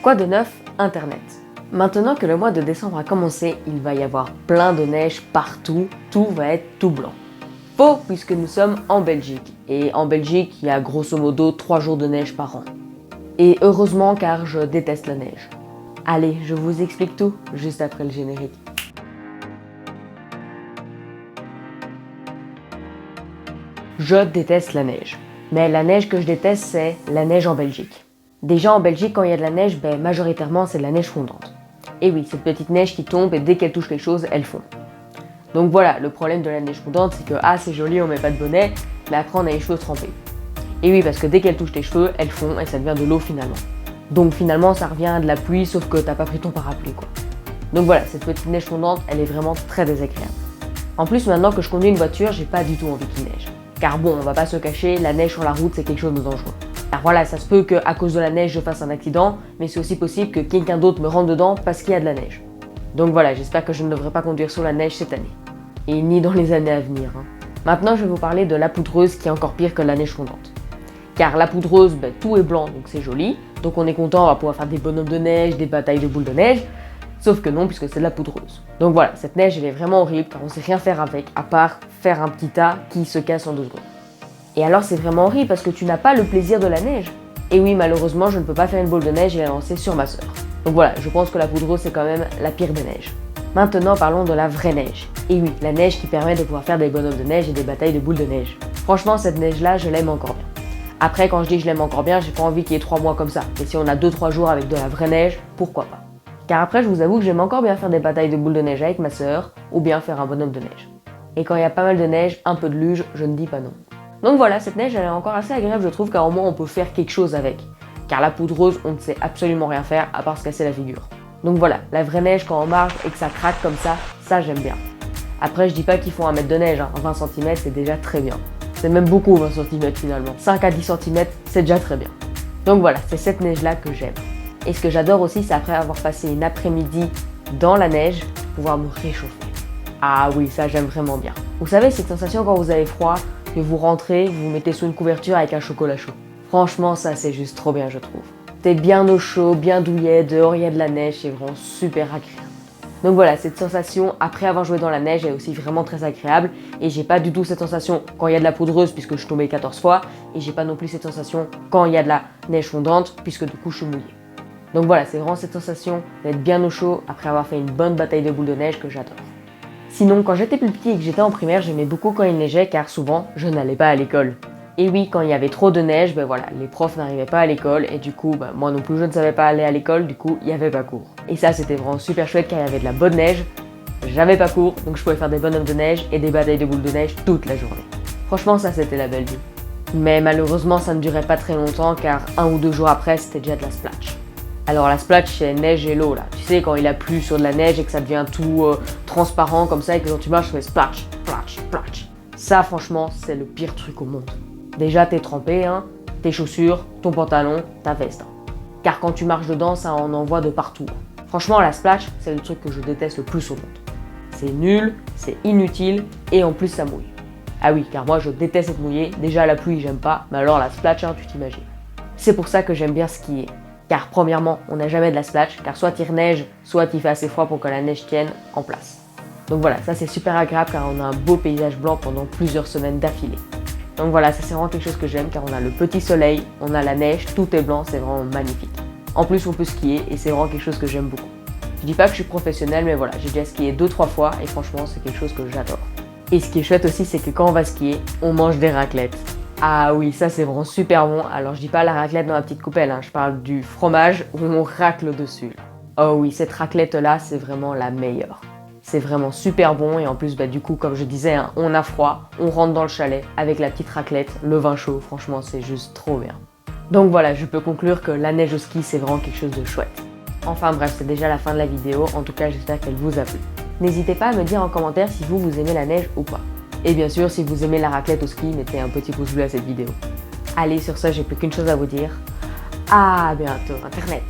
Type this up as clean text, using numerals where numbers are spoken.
Quoi de neuf? Internet. Maintenant que le mois de décembre a commencé, il va y avoir plein de neige partout, tout va être tout blanc. Faux, puisque nous sommes en Belgique. Et en Belgique, il y a grosso modo 3 jours de neige par an. Et heureusement, car je déteste la neige. Allez, je vous explique tout, juste après le générique. Je déteste la neige. Mais la neige que je déteste, c'est la neige en Belgique. Déjà en Belgique, quand il y a de la neige, majoritairement c'est de la neige fondante. Et oui, cette petite neige qui tombe et dès qu'elle touche quelque chose, elle fond. Donc voilà, le problème de la neige fondante, c'est que c'est joli, on met pas de bonnet, mais après on a les cheveux trempés. Et oui, parce que dès qu'elle touche tes cheveux, elle fond et ça devient de l'eau finalement. Donc finalement, ça revient à de la pluie, sauf que t'as pas pris ton parapluie quoi. Donc voilà, cette petite neige fondante, elle est vraiment très désagréable. En plus, maintenant que je conduis une voiture, j'ai pas du tout envie qu'il neige. Car bon, on va pas se cacher, la neige sur la route, c'est quelque chose de dangereux. Alors voilà, ça se peut qu'à cause de la neige, je fasse un accident, mais c'est aussi possible que quelqu'un d'autre me rentre dedans parce qu'il y a de la neige. Donc voilà, j'espère que je ne devrai pas conduire sous la neige cette année. Et ni dans les années à venir. Maintenant, je vais vous parler de la poudreuse qui est encore pire que la neige fondante. Car la poudreuse, tout est blanc, donc c'est joli. Donc on est content, on va pouvoir faire des bonhommes de neige, des batailles de boules de neige. Sauf que non, puisque c'est de la poudreuse. Donc voilà, cette neige, elle est vraiment horrible, car on sait rien faire avec, à part faire un petit tas qui se casse en 2 secondes. Et alors c'est vraiment horrible parce que tu n'as pas le plaisir de la neige. Et oui, malheureusement, je ne peux pas faire une boule de neige et la lancer sur ma sœur. Donc voilà, je pense que la poudreuse c'est quand même la pire des neiges. Maintenant, parlons de la vraie neige. Et oui, la neige qui permet de pouvoir faire des bonhommes de neige et des batailles de boules de neige. Franchement, cette neige-là, je l'aime encore bien. Après, quand je dis je l'aime encore bien, j'ai pas envie qu'il y ait 3 mois comme ça. Et si on a 2-3 jours avec de la vraie neige, pourquoi pas. Car après, je vous avoue que j'aime encore bien faire des batailles de boules de neige avec ma sœur, ou bien faire un bonhomme de neige. Et quand il y a pas mal de neige, un peu de luge, je ne dis pas non. Donc voilà, cette neige elle est encore assez agréable je trouve car au moins on peut faire quelque chose avec. Car la poudreuse on ne sait absolument rien faire à part se casser la figure. Donc voilà, la vraie neige quand on marche et que ça craque comme ça j'aime bien. Après je dis pas qu'il faut 1 mètre de neige, 20 cm c'est déjà très bien. C'est même beaucoup 20 cm finalement. 5 à 10 cm c'est déjà très bien. Donc voilà, c'est cette neige là que j'aime. Et ce que j'adore aussi c'est après avoir passé une après-midi dans la neige, pouvoir me réchauffer. Ah oui, ça j'aime vraiment bien. Vous savez cette sensation quand vous avez froid, que vous rentrez, vous vous mettez sous une couverture avec un chocolat chaud. Franchement, ça c'est juste trop bien, je trouve. T'es bien au chaud, bien douillet, dehors il y a de la neige, c'est vraiment super agréable. Donc voilà, cette sensation, après avoir joué dans la neige, est aussi vraiment très agréable. Et j'ai pas du tout cette sensation quand il y a de la poudreuse, puisque je suis tombée 14 fois. Et j'ai pas non plus cette sensation quand il y a de la neige fondante, puisque du coup je suis mouillée. Donc voilà, c'est vraiment cette sensation d'être bien au chaud, après avoir fait une bonne bataille de boules de neige que j'adore. Sinon, quand j'étais plus petit et que j'étais en primaire, j'aimais beaucoup quand il neigeait car souvent, je n'allais pas à l'école. Et oui, quand il y avait trop de neige, voilà, les profs n'arrivaient pas à l'école et du coup, moi non plus je ne savais pas aller à l'école, du coup, il n'y avait pas cours. Et ça, c'était vraiment super chouette car il y avait de la bonne neige, j'avais pas cours, donc je pouvais faire des bonhommes de neige et des batailles de boules de neige toute la journée. Franchement, ça, c'était la belle vie. Mais malheureusement, ça ne durait pas très longtemps car 1 ou 2 jours après, c'était déjà de la splatch. Alors la splatch c'est neige et l'eau là, tu sais quand il a plu sur de la neige et que ça devient tout transparent comme ça et que quand tu marches tu fais splash, splash, splash. Ça franchement c'est le pire truc au monde. Déjà t'es trempé, tes chaussures, ton pantalon, ta veste. Car quand tu marches dedans ça en envoie de partout. Franchement la splash c'est le truc que je déteste le plus au monde. C'est nul, c'est inutile et en plus ça mouille. Ah oui car moi je déteste être mouillé, déjà la pluie j'aime pas, mais alors la splash tu t'imagines. C'est pour ça que j'aime bien skier. Car premièrement, on n'a jamais de la splatch, car soit il neige, soit il fait assez froid pour que la neige tienne en place. Donc voilà, ça c'est super agréable car on a un beau paysage blanc pendant plusieurs semaines d'affilée. Donc voilà, ça c'est vraiment quelque chose que j'aime car on a le petit soleil, on a la neige, tout est blanc, c'est vraiment magnifique. En plus on peut skier et c'est vraiment quelque chose que j'aime beaucoup. Je dis pas que je suis professionnelle, mais voilà, j'ai déjà skié 2-3 fois et franchement c'est quelque chose que j'adore. Et ce qui est chouette aussi, c'est que quand on va skier, on mange des raclettes. Ah oui, ça c'est vraiment super bon. Alors je dis pas la raclette dans la petite coupelle, je parle du fromage où on racle dessus. Oh oui, cette raclette là, c'est vraiment la meilleure. C'est vraiment super bon et en plus du coup comme je disais, on a froid, on rentre dans le chalet avec la petite raclette, le vin chaud, franchement c'est juste trop bien. Donc voilà, je peux conclure que la neige au ski c'est vraiment quelque chose de chouette. Enfin bref, c'est déjà la fin de la vidéo, en tout cas j'espère qu'elle vous a plu. N'hésitez pas à me dire en commentaire si vous aimez la neige ou pas. Et bien sûr, si vous aimez la raclette au ski, mettez un petit pouce bleu à cette vidéo. Allez, sur ça, j'ai plus qu'une chose à vous dire. À bientôt, Internet!